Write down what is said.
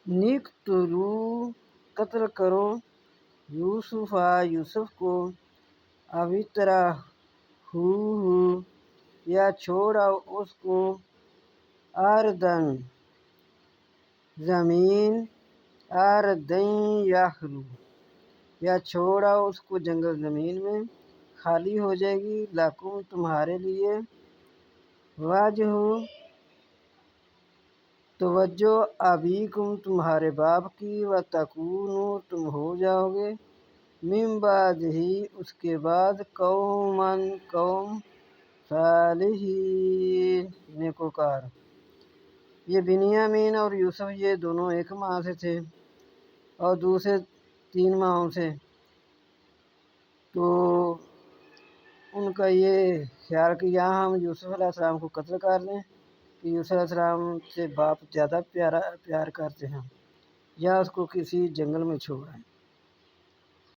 نقتلو قتل کرو یوسف کو اوترا ہو یا چھوڑاؤ اس کو آردن زمین آردن یخلو یا چھوڑاؤ اس کو جنگل زمین میں خالی ہو جائے گی لکم تمہارے لیے وجہ توجہ ابیکم تمہارے باپ کی وتکونوا تم ہو جاؤ گے من بعدہ اس کے بعد قوم صالحین نیکوکار۔ یہ بنیامین اور یوسف یہ دونوں ایک ماں سے تھے اور دوسرے 3 ماہوں سے، تو ان کا یہ خیال کہ یہاں ہم یوسف علیہ السلام کو قتل کر لیں کہ یوسف علیہ السلام سے باپ زیادہ پیار کرتے ہیں، یا اس کو کسی جنگل میں چھوڑیں۔